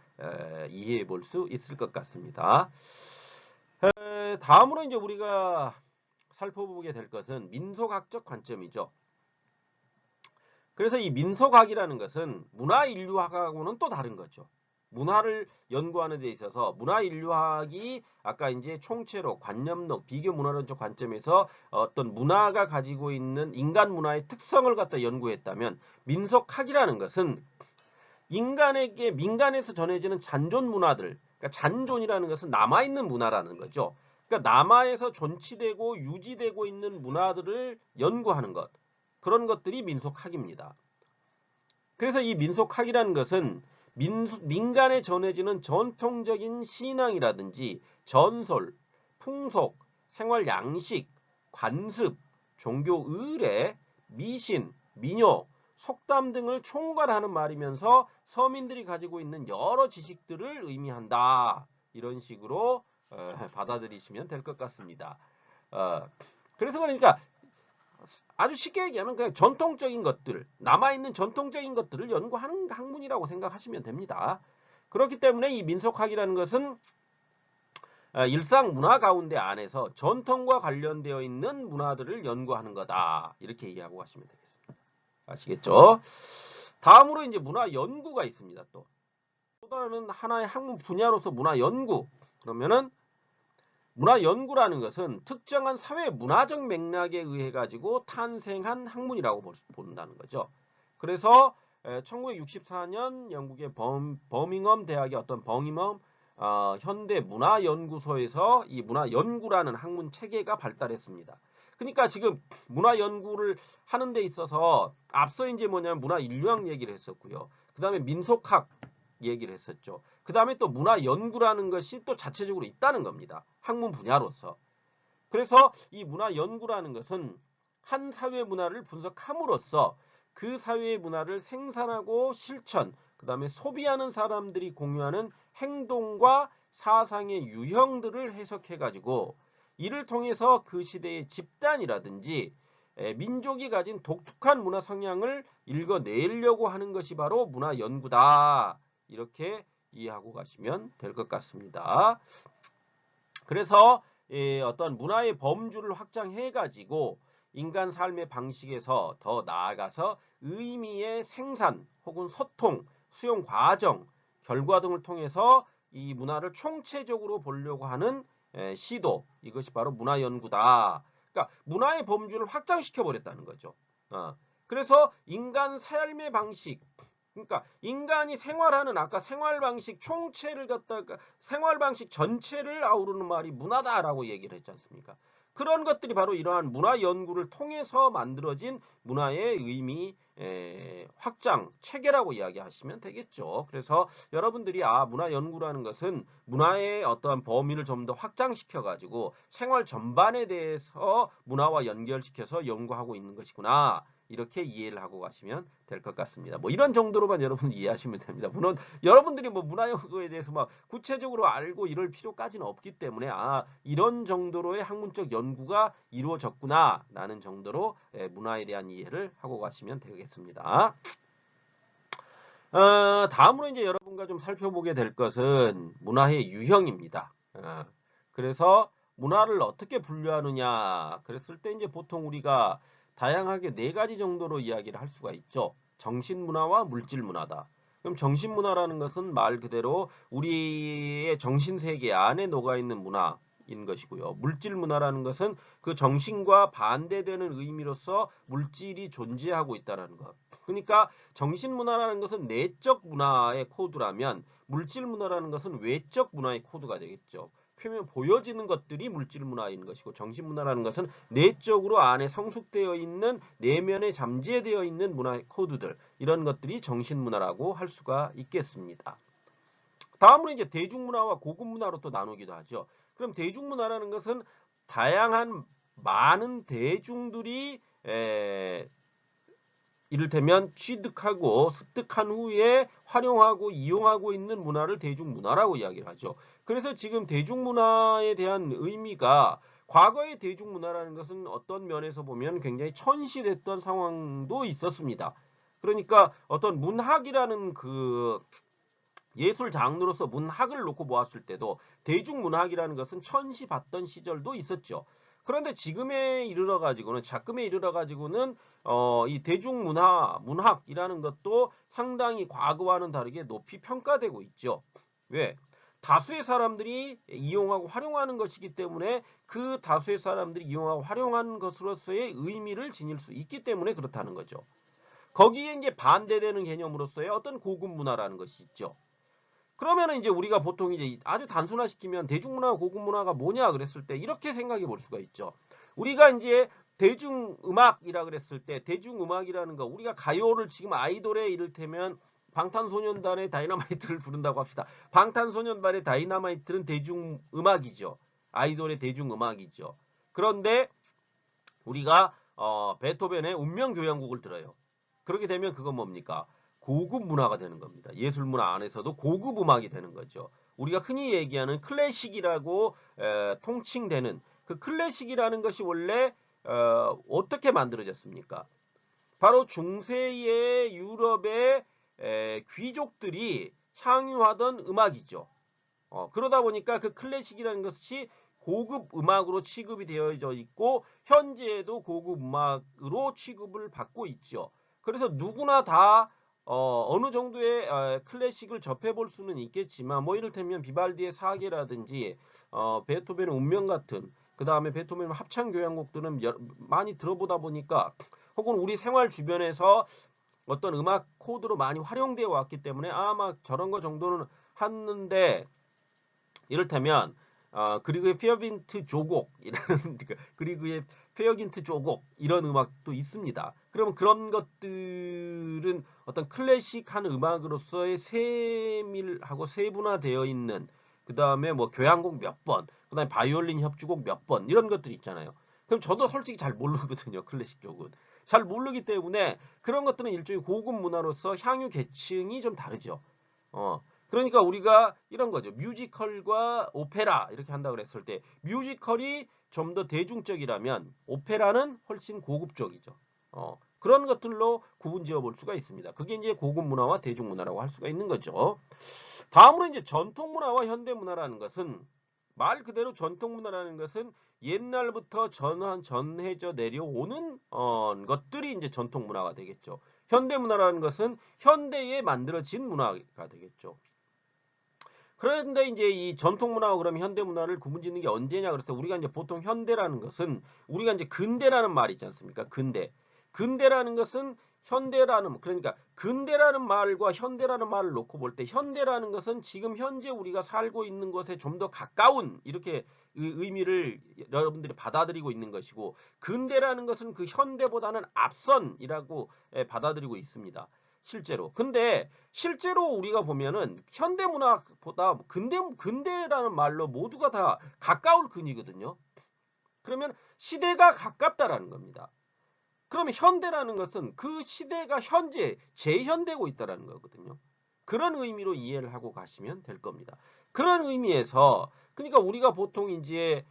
이해해 볼 수 있을 것 같습니다. 다음으로 이제 우리가 살펴보게 될 것은 민속학적 관점이죠. 그래서 이 민속학이라는 것은 문화인류학하고는 또 다른 거죠. 문화를 연구하는 데 있어서 문화인류학이 아까 이제 총체로 관념론, 비교 문화론적 관점에서 어떤 문화가 가지고 있는 인간 문화의 특성을 갖다 연구했다면 민속학이라는 것은 인간에게 민간에서 전해지는 잔존 문화들, 그러니까 잔존이라는 것은 남아있는 문화라는 거죠. 그러니까 남아에서 존치되고 유지되고 있는 문화들을 연구하는 것, 그런 것들이 민속학입니다. 그래서 이 민속학이라는 것은 민간에 전해지는 전통적인 신앙이라든지 전설, 풍속, 생활 양식, 관습, 종교 의례, 미신, 민요, 속담 등을 총괄하는 말이면서 서민들이 가지고 있는 여러 지식들을 의미한다. 이런 식으로 받아들이시면 될 것 같습니다. 그래서 그러니까 아주 쉽게 얘기하면 그냥 전통적인 것들, 남아있는 전통적인 것들을 연구하는 학문이라고 생각하시면 됩니다. 그렇기 때문에 이 민속학이라는 것은 일상 문화 가운데 안에서 전통과 관련되어 있는 문화들을 연구하는 거다. 이렇게 이해하고 가시면 되겠습니다. 아시겠죠? 다음으로 이제 문화 연구가 있습니다. 또 다른 하나의 학문 분야로서 문화 연구. 그러면은 문화 연구라는 것은 특정한 사회 문화적 맥락에 의해 가지고 탄생한 학문이라고 본다는 거죠. 그래서 1964년 영국의 버밍엄 대학의 어떤 버밍엄 현대 문화 연구소에서 이 문화 연구라는 학문 체계가 발달했습니다. 그러니까 지금 문화 연구를 하는 데 있어서 앞서 이제 뭐냐면 문화 인류학 얘기를 했었고요. 그다음에 민속학 얘기를 했었죠. 그 다음에 또 문화 연구라는 것이 또 자체적으로 있다는 겁니다. 학문 분야로서. 그래서 이 문화 연구라는 것은 한 사회 문화를 분석함으로써 그 사회의 문화를 생산하고 실천, 그 다음에 소비하는 사람들이 공유하는 행동과 사상의 유형들을 해석해가지고 이를 통해서 그 시대의 집단이라든지 민족이 가진 독특한 문화 성향을 읽어내려고 하는 것이 바로 문화 연구다. 이렇게 이해하고 가시면 될 것 같습니다. 그래서 어떤 문화의 범주를 확장해 가지고 인간 삶의 방식에서 더 나아가서 의미의 생산 혹은 소통, 수용 과정, 결과 등을 통해서 이 문화를 총체적으로 보려고 하는 시도, 이것이 바로 문화 연구다. 그러니까 문화의 범주를 확장시켜 버렸다는 거죠. 그래서 인간 삶의 방식, 그러니까 인간이 생활하는 아까 생활 방식 총체를 갖다가 생활 방식 전체를 아우르는 말이 문화다라고 얘기를 했지 않습니까? 그런 것들이 바로 이러한 문화 연구를 통해서 만들어진 문화의 의미 확장 체계라고 이야기하시면 되겠죠. 그래서 여러분들이 문화 연구라는 것은 문화의 어떠한 범위를 좀 더 확장시켜 가지고 생활 전반에 대해서 문화와 연결시켜서 연구하고 있는 것이구나. 이렇게 이해를 하고 가시면 될 것 같습니다. 뭐 이런 정도로만 여러분 이해하시면 됩니다. 물론 여러분들이 뭐 문화 연구에 대해서 막 구체적으로 알고 이럴 필요까지는 없기 때문에 이런 정도로의 학문적 연구가 이루어졌구나 라는 정도로 문화에 대한 이해를 하고 가시면 되겠습니다. 다음으로 이제 여러분과 좀 살펴보게 될 것은 문화의 유형입니다. 그래서 문화를 어떻게 분류하느냐 그랬을 때 이제 보통 우리가 다양하게 네 가지 정도로 이야기를 할 수가 있죠. 정신문화와 물질문화다. 그럼 정신문화라는 것은 말 그대로 우리의 정신세계 안에 녹아있는 문화인 것이고요. 물질문화라는 것은 그 정신과 반대되는 의미로서 물질이 존재하고 있다는 것. 그러니까 정신문화라는 것은 내적 문화의 코드라면 물질문화라는 것은 외적 문화의 코드가 되겠죠. 표면 보여지는 것들이 물질문화인 것이고 정신문화라는 것은 내적으로 안에 성숙되어 있는 내면에 잠재되어 있는 문화의 코드들 이런 것들이 정신문화라고 할 수가 있겠습니다. 다음으로 이제 대중문화와 고급문화로 또 나누기도 하죠. 그럼 대중문화라는 것은 다양한 많은 대중들이 이를테면 취득하고 습득한 후에 활용하고 이용하고 있는 문화를 대중문화라고 이야기를 하죠. 그래서 지금 대중문화에 대한 의미가 과거의 대중문화라는 것은 어떤 면에서 보면 굉장히 천시됐던 상황도 있었습니다. 그러니까 어떤 문학이라는 그 예술 장르로서 문학을 놓고 보았을 때도 대중문학이라는 것은 천시받던 시절도 있었죠. 그런데 지금에 이르러 가지고는 작금에 이르러 가지고는 이 대중문화, 문학이라는 것도 상당히 과거와는 다르게 높이 평가되고 있죠. 왜? 다수의 사람들이 이용하고 활용하는 것이기 때문에 그 다수의 사람들이 이용하고 활용하는 것으로서의 의미를 지닐 수 있기 때문에 그렇다는 거죠. 거기에 이제 반대되는 개념으로서의 어떤 고급 문화라는 것이 있죠. 그러면은 이제 우리가 보통 이제 아주 단순화시키면 대중문화, 고급문화가 뭐냐 그랬을 때 이렇게 생각해 볼 수가 있죠. 우리가 이제 대중음악이라 그랬을 때 대중음악이라는 거 우리가 가요를 지금 아이돌에 이를테면 방탄소년단의 다이너마이트를 부른다고 합시다. 방탄소년단의 다이너마이트는 대중음악이죠. 아이돌의 대중음악이죠. 그런데 우리가 베토벤의 운명교향곡을 들어요. 그렇게 되면 그건 뭡니까? 고급 문화가 되는 겁니다. 예술 문화 안에서도 고급 음악이 되는 거죠. 우리가 흔히 얘기하는 클래식이라고 통칭되는 그 클래식이라는 것이 원래 어떻게 만들어졌습니까? 바로 중세의 유럽의 귀족들이 향유하던 음악이죠. 그러다 보니까 그 클래식이라는 것이 고급 음악으로 취급이 되어져 있고 현재에도 고급 음악으로 취급을 받고 있죠. 그래서 누구나 다 어느 정도의 클래식을 접해볼 수는 있겠지만 뭐 이를테면 비발디의 사계라든지 베토벤의 운명 같은 그 다음에 베토벤의 합창교향곡들은 많이 들어보다 보니까 혹은 우리 생활 주변에서 어떤 음악 코드로 많이 활용되어 왔기 때문에 아마 저런 거 정도는 하는데 이를테면 그리그의 페어빈트 조곡이라는 그리그의 페어긴트 조곡 이런 음악도 있습니다. 그러면 그런 것들은 어떤 클래식한 음악으로서의 세밀하고 세분화되어 있는 그 다음에 뭐 교향곡 몇 번, 그 다음에 바이올린 협주곡 몇 번 이런 것들이 있잖아요. 그럼 저도 솔직히 잘 모르거든요. 클래식 쪽은. 잘 모르기 때문에 그런 것들은 일종의 고급 문화로서 향유 계층이 좀 다르죠. 그러니까 우리가 이런 거죠. 뮤지컬과 오페라 이렇게 한다고 그랬을 때 뮤지컬이 좀 더 대중적이라면 오페라는 훨씬 고급적이죠. 그런 것들로 구분 지어 볼 수가 있습니다. 그게 이제 고급 문화와 대중 문화라고 할 수가 있는 거죠. 다음으로 이제 전통 문화와 현대 문화라는 것은 말 그대로 전통 문화라는 것은 옛날부터 전해져 내려오는 것들이 이제 전통 문화가 되겠죠. 현대 문화라는 것은 현대에 만들어진 문화가 되겠죠. 그런데 이제 이 전통 문화와 그러면 현대 문화를 구분짓는 게 언제냐 그래서 우리가 이제 보통 현대라는 것은 우리가 이제 근대라는 말이 있지 않습니까? 근대. 근대라는 것은 현대라는 그러니까 근대라는 말과 현대라는 말을 놓고 볼 때 현대라는 것은 지금 현재 우리가 살고 있는 것에 좀 더 가까운 이렇게 의미를 여러분들이 받아들이고 있는 것이고 근대라는 것은 그 현대보다는 앞선이라고 받아들이고 있습니다. 실제로. 근데 실제로 우리가 보면은 현대 문화보다 근대라는 말로 모두가 다 가까울 근이거든요. 그러면 시대가 가깝다라는 겁니다. 그러면 현대라는 것은 그 시대가 현재 재현되고 있다는 거거든요. 그런 의미로 이해를 하고 가시면 될 겁니다. 그런 의미에서 그러니까 우리가 보통 이제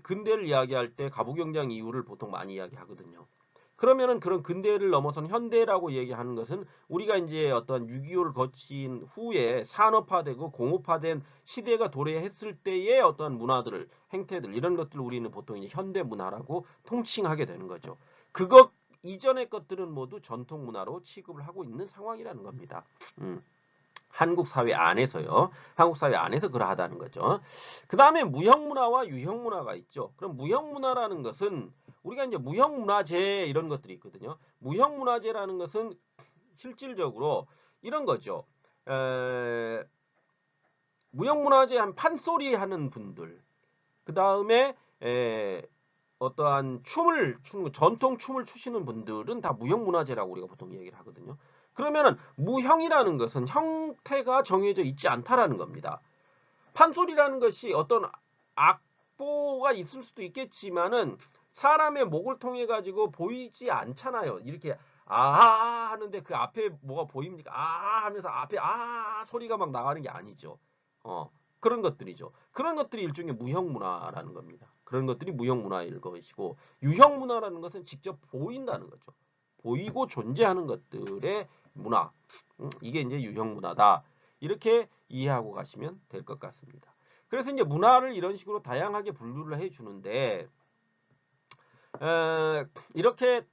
근대를 이야기할 때 가부경장 이후를 보통 많이 이야기하거든요. 그러면은 그런 근대를 넘어선 현대라고 얘기하는 것은 우리가 이제 어떤 6.25를 거친 후에 산업화되고 공업화된 시대가 도래했을 때의 어떤 문화들을 행태들 이런 것들을 우리는 보통 이제 현대 문화라고 통칭하게 되는 거죠. 그것 이전의 것들은 모두 전통 문화로 취급을 하고 있는 상황이라는 겁니다. 한국 사회 안에서요. 한국 사회 안에서 그러하다는 거죠. 그 다음에 무형문화와 유형문화가 있죠. 그럼 무형문화라는 것은 우리가 이제 무형문화재 이런 것들이 있거든요. 무형문화재라는 것은 실질적으로 이런 거죠. 무형문화재 한 판소리 하는 분들, 그 다음에 어떠한 춤을 추는 전통 춤을 추시는 분들은 다 무형문화재라고 우리가 보통 얘기를 하거든요. 그러면은 무형이라는 것은 형태가 정해져 있지 않다라는 겁니다. 판소리라는 것이 어떤 악보가 있을 수도 있겠지만은 사람의 목을 통해 가지고 보이지 않잖아요. 이렇게 아하 하는데 그 앞에 뭐가 보입니까? 아하 하면서 앞에 아 소리가 막 나가는 게 아니죠. 그런 것들이죠. 그런 것들이 일종의 무형문화라는 겁니다. 그런 것들이 무형문화일 것이고 유형문화라는 것은 직접 보인다는 거죠. 보이고 존재하는 것들의 문화. 이게 이제 유형문화다. 이렇게 이해하고 가시면 될 것 같습니다. 그래서 이제 문화를 이런 식으로 다양하게 분류를 해주는데 이렇게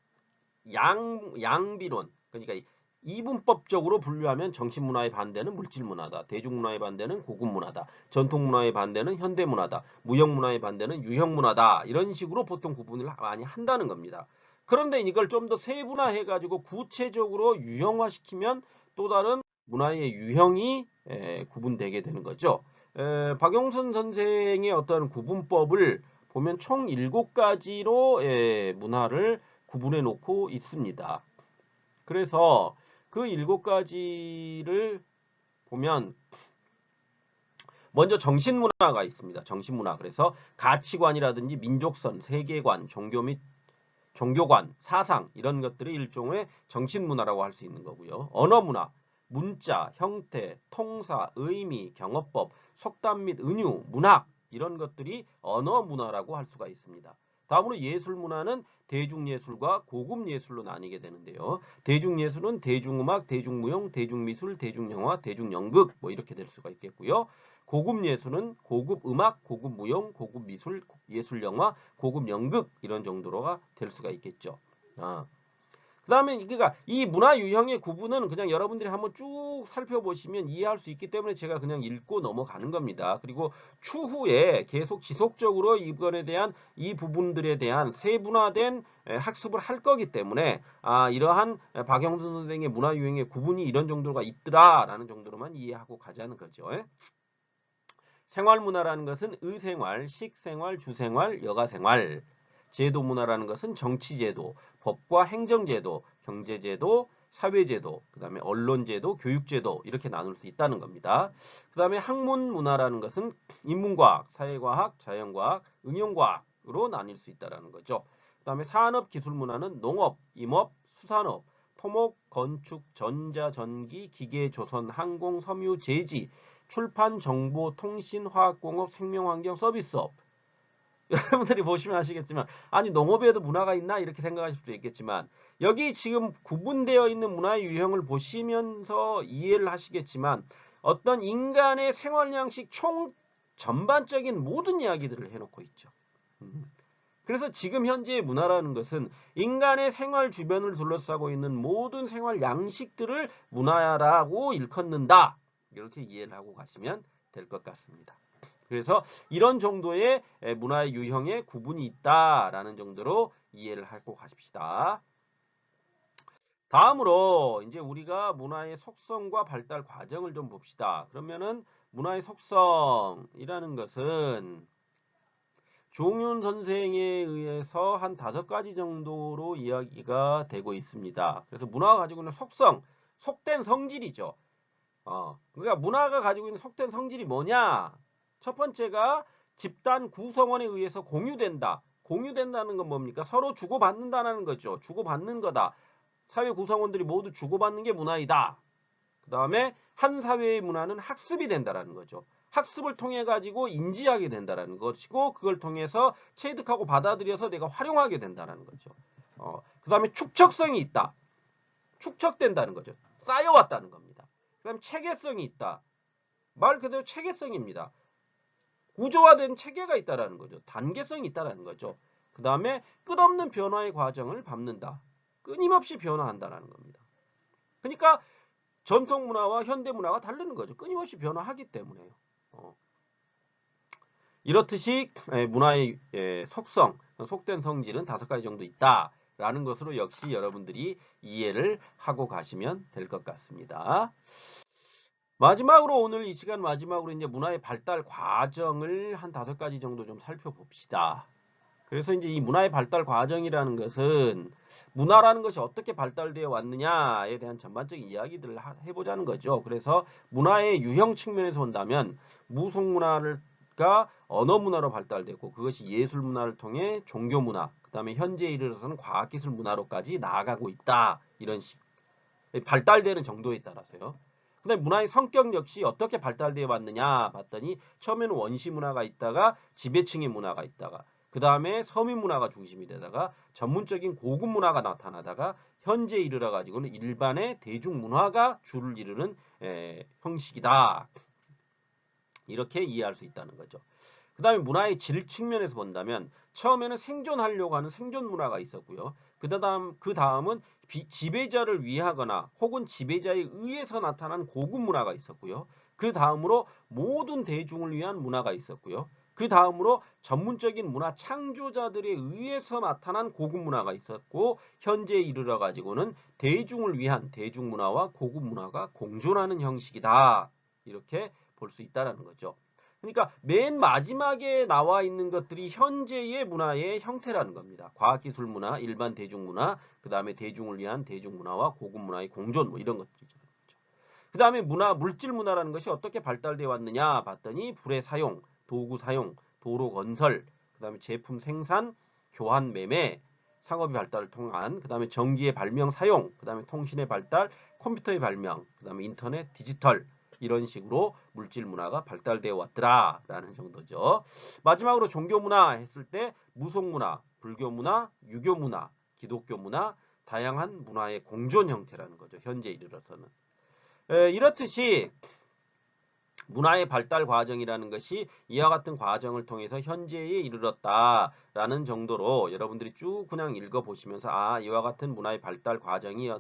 양비론 그러니까 이분법적으로 분류하면 정신문화의 반대는 물질문화다. 대중문화의 반대는 고급문화다. 전통문화의 반대는 현대문화다. 무형문화의 반대는 유형문화다. 이런 식으로 보통 구분을 많이 한다는 겁니다. 그런데 이걸 좀 더 세분화해가지고 구체적으로 유형화시키면 또 다른 문화의 유형이 구분되게 되는 거죠. 박영선 선생의 어떤 구분법을 보면 총 7가지로 문화를 구분해 놓고 있습니다. 그래서 그 7가지를 보면 먼저 정신문화가 있습니다. 정신문화. 그래서 가치관이라든지 민족선, 세계관, 종교 및 종교관, 사상 이런 것들이 일종의 정신문화라고 할 수 있는 거고요. 언어문화, 문자, 형태, 통사, 의미, 경어법, 속담 및 은유, 문학 이런 것들이 언어문화라고 할 수가 있습니다. 다음으로 예술문화는 대중예술과 고급예술로 나뉘게 되는데요. 대중예술은 대중음악, 대중무용, 대중미술, 대중영화, 대중연극 뭐 이렇게 될 수가 있겠고요. 고급 예술은 고급 음악, 고급 무용, 고급 미술, 예술 영화, 고급 연극 이런 정도로가 될 수가 있겠죠. 그다음에 그러니까 이 문화 유형의 구분은 그냥 여러분들이 한번 쭉 살펴보시면 이해할 수 있기 때문에 제가 그냥 읽고 넘어가는 겁니다. 그리고 추후에 계속 지속적으로 이번에 대한 이 부분들에 대한 세분화된 학습을 할 거기 때문에 이러한 박영선 선생의 문화 유형의 구분이 이런 정도가 있더라라는 정도로만 이해하고 가자는 거죠. 생활문화라는 것은 의생활, 식생활, 주생활, 여가생활. 제도문화라는 것은 정치제도, 법과 행정제도, 경제제도, 사회제도, 그 다음에 언론제도, 교육제도 이렇게 나눌 수 있다는 겁니다. 그 다음에 학문문화라는 것은 인문과학, 사회과학, 자연과학, 응용과학으로 나뉠 수 있다는 거죠. 그 다음에 산업기술문화는 농업, 임업, 수산업, 토목, 건축, 전자, 전기, 기계, 조선, 항공, 섬유, 제지, 출판, 정보, 통신, 화학공업, 생명환경, 서비스업. 여러분들이 보시면 아시겠지만 아니 농업에도 문화가 있나 이렇게 생각하실 수도 있겠지만 여기 지금 구분되어 있는 문화의 유형을 보시면서 이해를 하시겠지만 어떤 인간의 생활 양식 총 전반적인 모든 이야기들을 해놓고 있죠. 그래서 지금 현재의 문화라는 것은 인간의 생활 주변을 둘러싸고 있는 모든 생활 양식들을 문화라고 일컫는다. 이렇게 이해를 하고 가시면 될 것 같습니다. 그래서 이런 정도의 문화의 유형의 구분이 있다라는 정도로 이해를 하고 가십시다. 다음으로 이제 우리가 문화의 속성과 발달 과정을 좀 봅시다. 그러면은 문화의 속성이라는 것은 조홍윤 선생에 의해서 한 5가지 정도로 이야기가 되고 있습니다. 그래서 문화가 가지고 있는 속성, 속된 성질이죠. 그러니까 문화가 가지고 있는 속된 성질이 뭐냐? 첫 번째가 집단 구성원에 의해서 공유된다. 공유된다는 건 뭡니까? 서로 주고받는다는 거죠. 주고받는 거다. 사회 구성원들이 모두 주고받는 게 문화이다. 그 다음에 한 사회의 문화는 학습이 된다라는 거죠. 학습을 통해 가지고 인지하게 된다라는 것이고 그걸 통해서 체득하고 받아들여서 내가 활용하게 된다라는 거죠. 그 다음에 축적성이 있다. 축적된다는 거죠. 쌓여왔다는 겁니다. 그 다음에 체계성이 있다. 말 그대로 체계성입니다. 구조화된 체계가 있다라는 거죠. 단계성이 있다라는 거죠. 그 다음에 끝없는 변화의 과정을 밟는다. 끊임없이 변화한다라는 겁니다. 그러니까 전통 문화와 현대 문화가 다르는 거죠. 끊임없이 변화하기 때문에요. 이렇듯이 문화의 속성, 속된 성질은 5가지 정도 있다라는 것으로 역시 여러분들이 이해를 하고 가시면 될 것 같습니다. 마지막으로 오늘 이 시간 마지막으로 이제 문화의 발달 과정을 한 5가지 정도 좀 살펴봅시다. 그래서 이제 이 문화의 발달 과정이라는 것은 문화라는 것이 어떻게 발달되어 왔느냐에 대한 전반적인 이야기들을 해보자는 거죠. 그래서 문화의 유형 측면에서 본다면 무속문화가 언어문화로 발달되고 그것이 예술문화를 통해 종교문화, 그 다음에 현재에 이르러서는 과학기술문화로까지 나아가고 있다. 이런 식. 발달되는 정도에 따라서요. 근데 문화의 성격 역시 어떻게 발달되어 왔느냐 봤더니 처음에는 원시 문화가 있다가 지배층의 문화가 있다가 그 다음에 서민 문화가 중심이 되다가 전문적인 고급 문화가 나타나다가 현재 이르러 가지고는 일반의 대중 문화가 주를 이루는 형식이다. 이렇게 이해할 수 있다는 거죠. 그 다음에 문화의 질 측면에서 본다면 처음에는 생존하려고 하는 생존 문화가 있었고요. 그 다음은 지배자를 위하거나 혹은 지배자에 의해서 나타난 고급 문화가 있었고요. 그 다음으로 모든 대중을 위한 문화가 있었고요. 그 다음으로 전문적인 문화 창조자들에 의해서 나타난 고급 문화가 있었고 현재에 이르러 가지고는 대중을 위한 대중문화와 고급 문화가 공존하는 형식이다. 이렇게 볼 수 있다는 거죠. 그러니까 맨 마지막에 나와 있는 것들이 현재의 문화의 형태라는 겁니다. 과학기술 문화, 일반 대중문화, 그 다음에 대중을 위한 대중문화와 고급 문화의 공존 뭐 이런 것들이죠. 그 다음에 물질 문화라는 것이 어떻게 발달되어 왔느냐 봤더니 불의 사용, 도구 사용, 도로 건설, 그 다음에 제품 생산, 교환 매매, 상업의 발달을 통한 그 다음에 전기의 발명 사용, 그 다음에 통신의 발달, 컴퓨터의 발명, 그 다음에 인터넷, 디지털 이런 식으로 물질 문화가 발달되어 왔더라라는 정도죠. 마지막으로 종교 문화 했을 때 무속 문화, 불교 문화, 유교 문화, 기독교 문화, 다양한 문화의 공존 형태라는 거죠. 현재 이르러서는. 이렇듯이 문화의 발달 과정이라는 것이 이와 같은 과정을 통해서 현재에 이르렀다라는 정도로 여러분들이 쭉 그냥 읽어보시면서 이와 같은 문화의 발달 과정이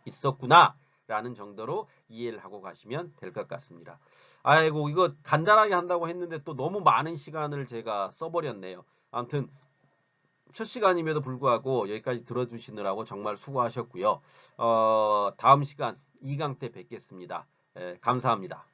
있었구나 라는 정도로 이해를 하고 가시면 될 것 같습니다. 아이고 이거 간단하게 한다고 했는데 또 너무 많은 시간을 제가 써버렸네요. 아무튼 첫 시간임에도 불구하고 여기까지 들어주시느라고 정말 수고하셨고요. 다음 시간 2강 때 뵙겠습니다. 감사합니다.